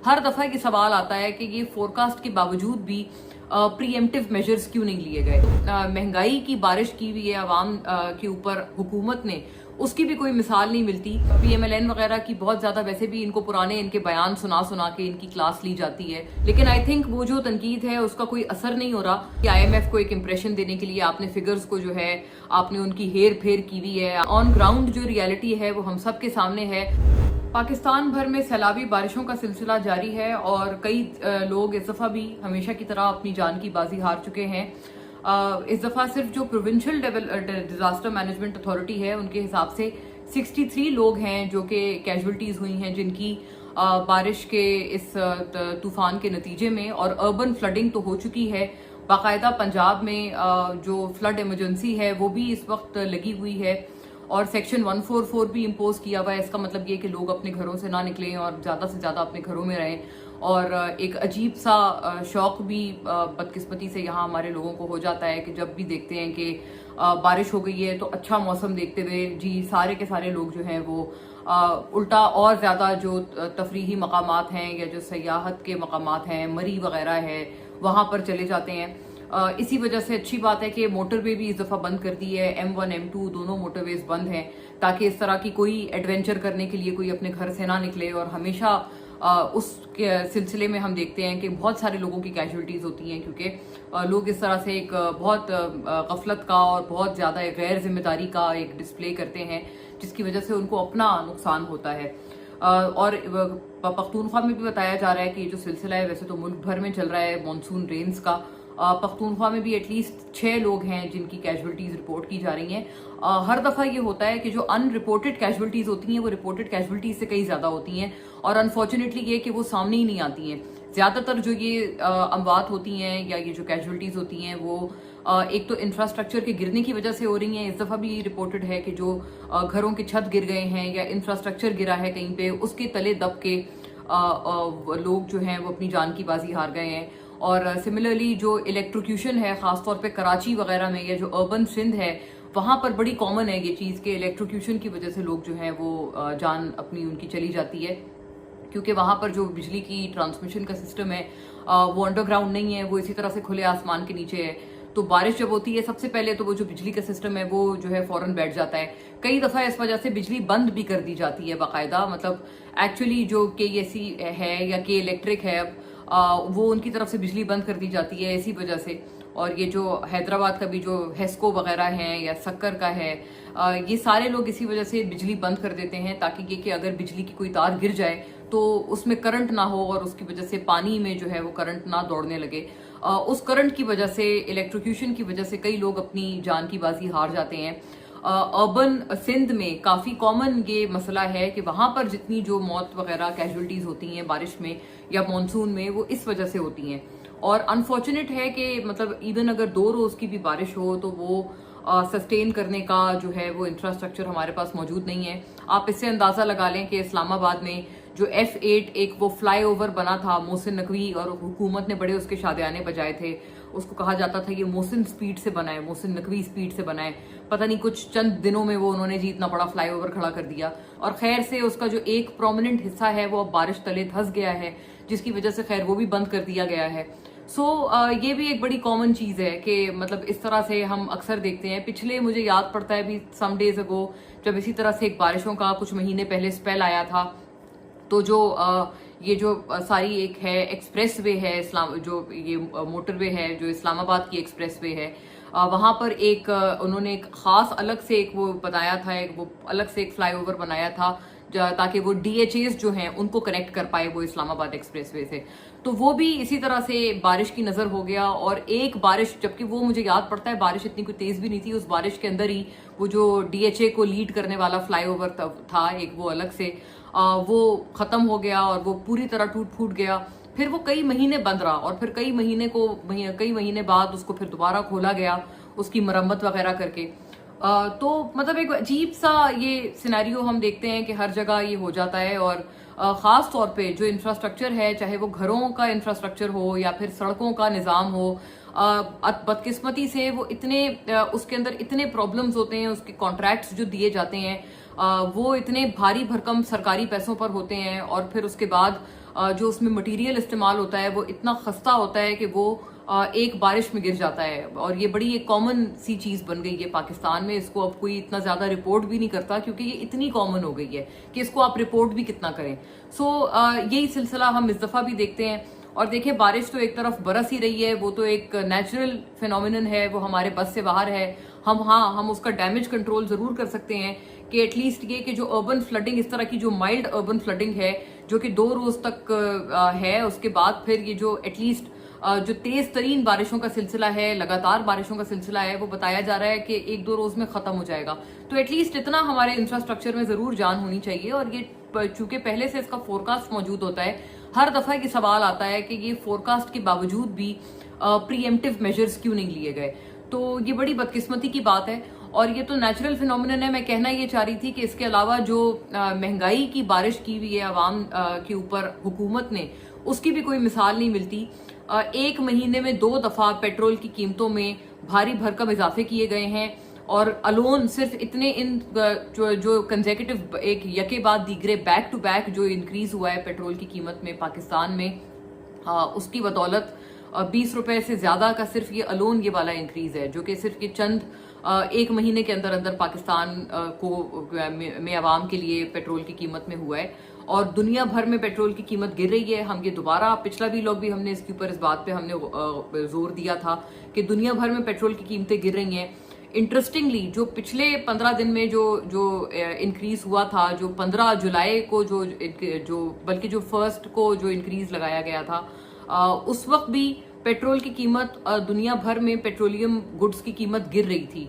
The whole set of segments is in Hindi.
हर दफा ये सवाल आता है कि ये फोरकास्ट के बावजूद भी प्रीएम्प्टिव मेजर्स क्यों नहीं लिए गए। महंगाई की बारिश की हुई है आवाम के ऊपर हुकूमत ने, उसकी भी कोई मिसाल नहीं मिलती। PMLN वगैरह की बहुत ज्यादा वैसे भी इनको पुराने इनके बयान सुना सुना के इनकी क्लास ली जाती है, लेकिन आई थिंक वो जो तनकीद है उसका कोई असर नहीं हो रहा कि IMF को एक इंप्रेशन देने के लिए आपने फिगर्स को जो है आपने उनकी हेर फेर की हुई है। ऑन ग्राउंड जो रियलिटी है वो हम सब के सामने है। पाकिस्तान भर में सैलाबी बारिशों का सिलसिला जारी है और कई लोग इस दफा भी हमेशा की तरह अपनी जान की बाजी हार चुके हैं। इस दफा सिर्फ जो प्रोविंशियल डिजास्टर मैनेजमेंट अथॉरिटी है उनके हिसाब से 63 लोग हैं जो कि कैजुअल्टीज हुई हैं, जिनकी बारिश के इस तूफान के नतीजे में, और अर्बन फ्लडिंग तो हो चुकी है। बाकायदा पंजाब में जो फ्लड इमरजेंसी है वो भी इस वक्त लगी हुई है और सेक्शन 144 भी इम्पोज किया हुआ है। इसका मतलब ये कि लोग अपने घरों से ना निकलें और ज़्यादा से ज़्यादा अपने घरों में रहें। और एक अजीब सा शौक भी बदकिस्मती से यहाँ हमारे लोगों को हो जाता है कि जब भी देखते हैं कि बारिश हो गई है तो अच्छा मौसम देखते हुए जी सारे के सारे लोग जो हैं वो उल्टा और ज़्यादा जो तफरीही मकामात हैं या जो सयाहत के मकामात हैं, मरी वगैरह है, वहाँ पर चले जाते हैं। इसी वजह से अच्छी बात है कि मोटरवे भी इस दफ़ा बंद कर दी है। M1 M2 दोनों मोटरवेज बंद हैं ताकि इस तरह की कोई एडवेंचर करने के लिए कोई अपने घर से ना निकले। और हमेशा उस सिलसिले में हम देखते हैं कि बहुत सारे लोगों की कैजुअल्टीज होती हैं क्योंकि लोग इस तरह से एक बहुत गफलत का और बहुत ज़्यादा गैर जिम्मेदारी का एक डिस्प्ले करते हैं जिसकी वजह से उनको अपना नुकसान होता है। और पख्तूनख्वा में भी बताया जा रहा है कि ये जो सिलसिला है वैसे तो मुल्क भर में चल रहा है मानसून रेंज का। पख्तूनख्वा में भी एटलीस्ट 6 लोग हैं जिनकी कैजुअल्टीज रिपोर्ट की जा रही हैं। हर दफ़ा ये होता है कि जो अनरिपोर्टेड कैजुअल्टीज होती हैं वो रिपोर्टेड कैजुअल्टीज से कई ज़्यादा होती हैं और अनफॉर्चुनेटली ये कि वो सामने ही नहीं आती हैं। ज़्यादातर जो ये अमवात होती हैं या ये जो कैजुअल्टीज होती हैं वो एक तो इंफ्रास्ट्रक्चर के गिरने की वजह से हो रही हैं। इस दफ़ा भी रिपोर्टेड है कि जो घरों के छत गिर गए हैं या इंफ्रास्ट्रक्चर गिरा है कहीं पे, उसके तले दब के लोग जो हैं वो अपनी जान की बाजी हार गए हैं। और सिमिलरली जो इलेक्ट्रोक्यूशन है ख़ासतौर पे कराची वगैरह में या जो अर्बन सिंध है वहाँ पर बड़ी कॉमन है ये चीज़ कि इलेक्ट्रोक्यूशन की वजह से लोग जो हैं वो जान अपनी उनकी चली जाती है क्योंकि वहाँ पर जो बिजली की ट्रांसमिशन का सिस्टम है वो अंडरग्राउंड नहीं है, वो इसी तरह से खुले आसमान के नीचे है। तो बारिश जब होती है सबसे पहले तो वो जो बिजली का सिस्टम है वो जो है फौरन बैठ जाता है। कई दफ़ा इस वजह से बिजली बंद भी कर दी जाती है बाकायदा, मतलब एक्चुअली जो KEC है या के इलेक्ट्रिक है वो उनकी तरफ से बिजली बंद कर दी जाती है इसी वजह से। और ये जो हैदराबाद का भी जो हेस्को वगैरह है या सक्कर का है, ये सारे लोग इसी वजह से बिजली बंद कर देते हैं ताकि ये कि अगर बिजली की कोई तार गिर जाए तो उसमें करंट ना हो और उसकी वजह से पानी में जो है वो करंट ना दौड़ने लगे। उस करंट की वजह से, इलेक्ट्रोक्यूशन की वजह से कई लोग अपनी जान की बाजी हार जाते हैं। अर्बन सिंध में काफ़ी कॉमन ये मसला है कि वहाँ पर जितनी जो मौत वगैरह कैजुअल्टीज होती हैं बारिश में या मानसून में वो इस वजह से होती हैं। और अनफॉर्चुनेट है कि मतलब इवन अगर 2 रोज़ की भी बारिश हो तो वो सस्टेन करने का जो है वो इंफ्रास्ट्रक्चर हमारे पास मौजूद नहीं है। आप इससे अंदाज़ा लगा लें कि इस्लामाबाद में जो F8 एक वो फ्लाईओवर बना था मोहसिन नकवी, और हुकूमत ने बड़े उसके शादियाने बजाए थे। उसको कहा जाता था ये मोहसिन स्पीड से बनाए, मोहसिन नकवी स्पीड से बनाए। पता नहीं कुछ चंद दिनों में वो उन्होंने जी इतना बड़ा फ्लाईओवर खड़ा कर दिया और खैर से उसका जो एक प्रोमिनेंट हिस्सा है वो अब बारिश तले धंस गया है जिसकी वजह से खैर वो भी बंद कर दिया गया है। ये भी एक बड़ी कॉमन चीज़ है कि मतलब इस तरह से हम अक्सर देखते हैं। पिछले मुझे याद पड़ता है भी सम डेज अगो जब इसी तरह से एक बारिशों का कुछ महीने पहले स्पेल आया था तो जो ये जो सारी एक है एक्सप्रेस वे है जो ये मोटरवे है जो इस्लामाबाद की एक्सप्रेस वे है, वहाँ पर एक उन्होंने एक ख़ास अलग से एक वो बताया था, एक वो अलग से एक फ्लाईओवर बनाया था ताकि वो DHAs जो हैं उनको कनेक्ट कर पाए वो इस्लामाबाद एक्सप्रेसवे से। तो वो भी इसी तरह से बारिश की नज़र हो गया। और एक बारिश, जबकि वो मुझे याद पड़ता है बारिश इतनी कोई तेज़ भी नहीं थी, उस बारिश के अंदर ही वो जो DHA को लीड करने वाला फ्लाईओवर था एक वो अलग से वो ख़त्म हो गया और वो पूरी तरह टूट फूट गया। फिर वो कई महीने बंद रहा और फिर कई महीने बाद उसको फिर दोबारा खोला गया उसकी मरम्मत वगैरह करके। तो मतलब एक अजीब सा ये सिनेरियो हम देखते हैं कि हर जगह ये हो जाता है। और ख़ास तौर पे जो इंफ्रास्ट्रक्चर है, चाहे वो घरों का इंफ्रास्ट्रक्चर हो या फिर सड़कों का निज़ाम हो, बदकिस्मती से वो इतने उसके अंदर इतने प्रॉब्लम्स होते हैं, उसके कॉन्ट्रैक्ट्स जो दिए जाते हैं वो इतने भारी भरकम सरकारी पैसों पर होते हैं और फिर उसके बाद जो उसमें मटेरियल इस्तेमाल होता है वो इतना खस्ता होता है कि वो एक बारिश में गिर जाता है। और ये बड़ी एक कॉमन सी चीज़ बन गई है पाकिस्तान में। इसको अब कोई इतना ज़्यादा रिपोर्ट भी नहीं करता क्योंकि ये इतनी कॉमन हो गई है कि इसको आप रिपोर्ट भी कितना करें। सो यही सिलसिला हम इस दफ़ा भी देखते हैं। और देखिए, बारिश तो एक तरफ बरस ही रही है, वो तो एक नेचुरल फिनोमिनन है, वो हमारे बस से बाहर है। हम उसका डैमेज कंट्रोल ज़रूर कर सकते हैं कि एटलीस्ट ये कि जो अर्बन फ्लडिंग, इस तरह की जो माइल्ड अर्बन फ्लडिंग है जो कि 2 रोज तक है, उसके बाद फिर ये जो एटलीस्ट जो तेज तरीन बारिशों का सिलसिला है, लगातार बारिशों का सिलसिला है, वो बताया जा रहा है कि 1-2 रोज में खत्म हो जाएगा। तो एटलीस्ट इतना हमारे इंफ्रास्ट्रक्चर में जरूर जान होनी चाहिए। और ये चूंकि पहले से इसका फोरकास्ट मौजूद होता है, हर दफा ये सवाल आता है कि ये फोरकास्ट के बावजूद भी प्रीएम्प्टिव मेजर्स क्यों नहीं लिए गए। तो ये बड़ी बदकिस्मती की बात है और ये तो नेचुरल फिनोमिनन है। मैं कहना ये चाह रही थी कि इसके अलावा जो महंगाई की बारिश की हुई है आवाम के ऊपर हुकूमत ने, उसकी भी कोई मिसाल नहीं मिलती। 1 महीने में 2 दफा पेट्रोल की कीमतों में भारी भरकम इजाफे किए गए हैं और अलोन सिर्फ इतने इन जो कंसेक्यूटिव एक यके बाद दीगरे बैक टू बैक जो इंक्रीज हुआ है पेट्रोल की कीमत में पाकिस्तान में, उसकी बदौलत 20 रुपए से ज्यादा का सिर्फ ये अलोन ये वाला इंक्रीज है जो कि सिर्फ ये चंद 1 महीने के अंदर अंदर पाकिस्तान को में आवाम के लिए पेट्रोल की कीमत में हुआ है। और दुनिया भर में पेट्रोल की कीमत गिर रही है। हम ये दोबारा पिछला भी लोग भी हमने इसके ऊपर इस बात पे हमने जोर दिया था कि दुनिया भर में पेट्रोल की कीमतें गिर रही हैं। इंटरेस्टिंगली जो पिछले 15 दिन में जो इंक्रीज हुआ था, जो 15 जुलाई को जो बल्कि जो 1 को जो इंक्रीज लगाया गया था, उस वक्त भी पेट्रोल की कीमत दुनिया भर में पेट्रोलियम गुड्स की कीमत गिर रही थी।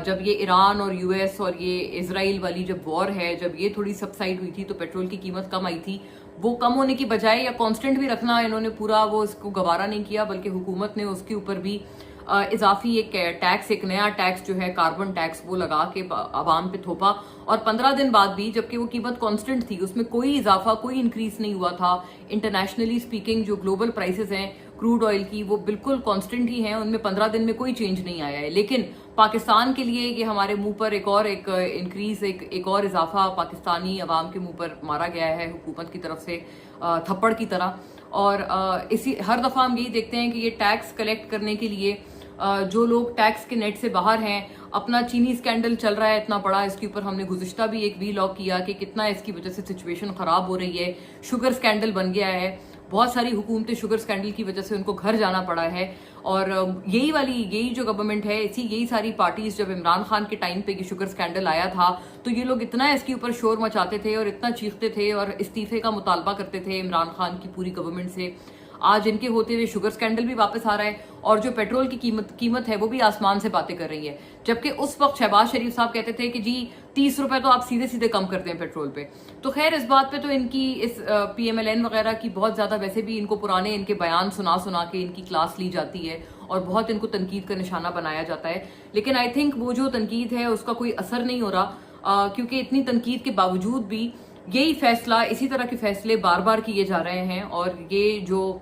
जब ये ईरान और यूएस और ये इजराइल वाली जब वॉर है, जब ये थोड़ी सबसाइड हुई थी तो पेट्रोल की कीमत कम आई थी। वो कम होने की बजाय या कांस्टेंट भी रखना इन्होंने पूरा वो इसको गवारा नहीं किया, बल्कि हुकूमत ने उसके ऊपर भी इजाफी एक टैक्स, एक नया टैक्स जो है कार्बन टैक्स, वो लगा के आवाम पे थोपा। और 15 दिन बाद भी जबकि वो कीमत कांस्टेंट थी, उसमें कोई इजाफा, कोई इंक्रीज नहीं हुआ था। इंटरनेशनली स्पीकिंग जो ग्लोबल प्राइसेस हैं क्रूड ऑयल की, वो बिल्कुल कांस्टेंट ही हैं, उनमें 15 दिन में कोई चेंज नहीं आया है। लेकिन पाकिस्तान के लिए ये हमारे मुंह पर एक इंक्रीज, एक और इजाफा पाकिस्तानी अवाम के मुंह पर मारा गया है हुकूमत की तरफ से थप्पड़ की तरह। और इसी हर दफा हम यही देखते हैं कि ये टैक्स कलेक्ट करने के लिए जो लोग टैक्स के नेट से बाहर हैं, अपना चीनी स्कैंडल चल रहा है इतना बड़ा, इसके ऊपर हमने गुज़िश्ता भी एक वीलॉग किया कि कितना इसकी वजह से सिचुएशन खराब हो रही है। शुगर स्कैंडल बन गया है, बहुत सारी हुकूमतें शुगर स्कैंडल की वजह से उनको घर जाना पड़ा है। और यही जो गवर्नमेंट है, यही सारी पार्टीज, जब इमरान खान के टाइम पे ये शुगर स्कैंडल आया था तो ये लोग इतना इसके ऊपर शोर मचाते थे और इतना चीखते थे और इस्तीफे का मुतालबा करते थे इमरान खान की पूरी गवर्नमेंट से। आज इनके होते हुए शुगर स्कैंडल भी वापस आ रहा है और जो पेट्रोल की कीमत है वो भी आसमान से बातें कर रही है। जबकि उस वक्त शहबाज शरीफ साहब कहते थे कि जी 30 रुपए तो आप सीधे सीधे कम कर दें पेट्रोल पे। तो खैर, इस बात पे तो इनकी इस PMLN वगैरह की बहुत ज्यादा, वैसे भी इनको पुराने इनके बयान सुना सुना के इनकी क्लास ली जाती है और बहुत इनको तनकीद का निशाना बनाया जाता है। लेकिन आई थिंक वो जो तनकीद है उसका कोई असर नहीं हो रहा, क्योंकि इतनी तनकीद के बावजूद भी यही फैसला, इसी तरह के फैसले बार बार किए जा रहे हैं। और ये जो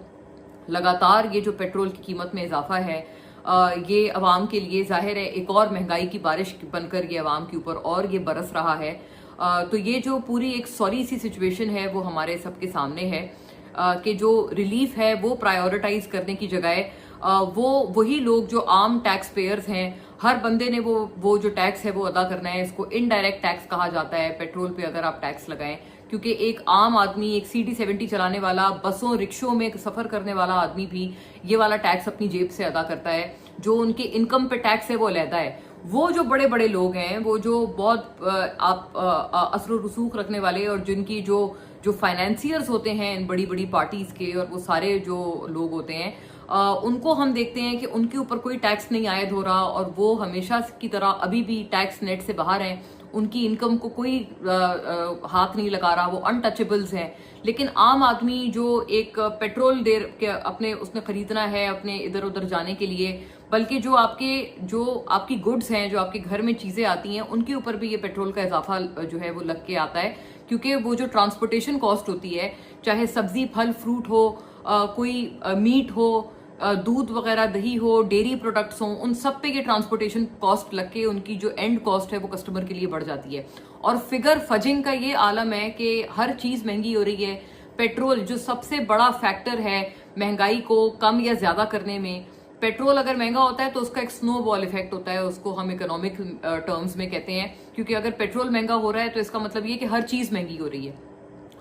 लगातार ये जो पेट्रोल की कीमत में इजाफा है, ये अवाम के लिए जाहिर है एक और महंगाई की बारिश बनकर ये अवाम के ऊपर और ये बरस रहा है। तो ये जो पूरी एक सॉरी सी सिचुएशन है वो हमारे सबके सामने है कि जो रिलीफ है वो प्रायोरिटाइज करने की जगह वही लोग जो आम टैक्स पेयर्स हैं, हर बंदे ने वो जो टैक्स है वो अदा करना है। इसको इनडायरेक्ट टैक्स कहा जाता है पेट्रोल पे अगर आप टैक्स लगाएं, क्योंकि एक आम आदमी, एक CD70 चलाने वाला, बसों रिक्शों में सफर करने वाला आदमी भी ये वाला टैक्स अपनी जेब से अदा करता है। जो उनके इनकम पे टैक्स है वो अलहदा है। वो जो बड़े बड़े लोग हैं, वो जो बहुत असर रसूख रखने वाले और जिनकी जो फाइनेंसियर्स होते हैं इन बड़ी बड़ी पार्टीज के, और वो सारे जो लोग होते हैं, उनको हम देखते हैं कि उनके ऊपर कोई टैक्स नहीं आयद हो रहा और वो हमेशा की तरह अभी भी टैक्स नेट से बाहर हैं। उनकी इनकम को कोई हाथ नहीं लगा रहा, वो अनटचेबल्स हैं। लेकिन आम आदमी जो एक पेट्रोल अपने उसने खरीदना है अपने इधर उधर जाने के लिए, बल्कि जो आपकी गुड्स हैं, जो आपके घर में चीजें आती हैं, उनके ऊपर भी ये पेट्रोल का इजाफा जो है वो लग के आता है। क्योंकि वो जो ट्रांसपोर्टेशन कॉस्ट होती है, चाहे सब्जी फल फ्रूट हो, कोई मीट हो, दूध वगैरह दही हो, डेयरी प्रोडक्ट्स हों, उन सब पे ये ट्रांसपोर्टेशन कॉस्ट लग के उनकी जो एंड कॉस्ट है वो कस्टमर के लिए बढ़ जाती है। और फिगर फजिंग का ये आलम है कि हर चीज महंगी हो रही है। पेट्रोल जो सबसे बड़ा फैक्टर है महंगाई को कम या ज्यादा करने में, पेट्रोल अगर महंगा होता है तो उसका एक स्नोबॉल इफेक्ट होता है, उसको हम इकोनॉमिक टर्म्स में कहते हैं। क्योंकि अगर पेट्रोल महंगा हो रहा है तो इसका मतलब ये कि हर चीज महंगी हो रही है।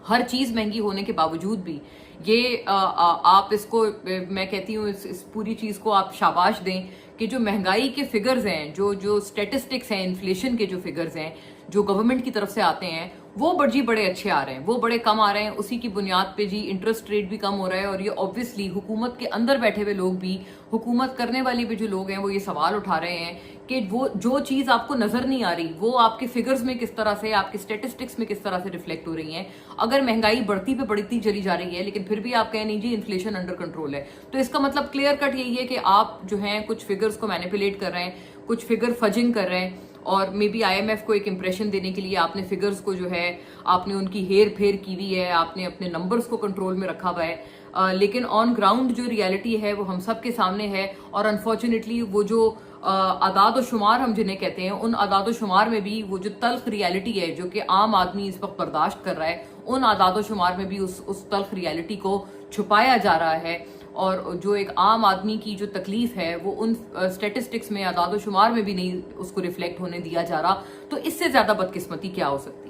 हर चीज महंगी होने के बावजूद भी ये आप इसको, मैं कहती हूँ इस पूरी चीज को आप शाबाश दें कि जो महंगाई के फिगर्स हैं, जो स्टेटिस्टिक्स हैं, इन्फ्लेशन के जो फिगर्स हैं जो गवर्नमेंट की तरफ से आते हैं, वो बड़े अच्छे आ रहे हैं, वो बड़े कम आ रहे हैं। उसी की बुनियाद पे जी इंटरेस्ट रेट भी कम हो रहा है। और ये ऑब्वियसली हुकूमत के अंदर बैठे हुए लोग भी, हुकूमत करने वाले भी जो लोग हैं, वो ये सवाल उठा रहे हैं कि वो जो चीज आपको नजर नहीं आ रही वो आपके फिगर्स में किस तरह से, आपके स्टेटिस्टिक्स में किस तरह से रिफ्लेक्ट हो रही है। अगर महंगाई बढ़ती पे बढ़ती चली जा रही है लेकिन फिर भी आप कहें नहीं जी इन्फ्लेशन अंडर कंट्रोल है, तो इसका मतलब क्लियर कट यही है कि आप जो है कुछ फिगर्स को मैनिपुलेट कर रहे हैं, कुछ फिगर फजिंग कर रहे हैं। और मे बी IMF को एक इंप्रेशन देने के लिए आपने फिगर्स को जो है आपने उनकी हेर फेर की हुई है, आपने अपने नंबर्स को कंट्रोल में रखा हुआ है। लेकिन ऑन ग्राउंड जो रियलिटी है वो हम सब के सामने है। और अनफॉर्चुनेटली वो जो आदाद व शुमार हम जिन्हें कहते हैं, उन आदाद व शुमार में भी वो जो तल्ख रियलिटी है जो कि आम आदमी इस वक्त बर्दाश्त कर रहा है, उन आदाद व शुमार में भी उस तल्ख रियलिटी को छुपाया जा रहा है। और जो एक आम आदमी की जो तकलीफ है वो उन स्टेटिस्टिक्स में, आदाद शुमार में भी नहीं उसको रिफ्लेक्ट होने दिया जा रहा। तो इससे ज्यादा बदकिस्मती क्या हो सकती है।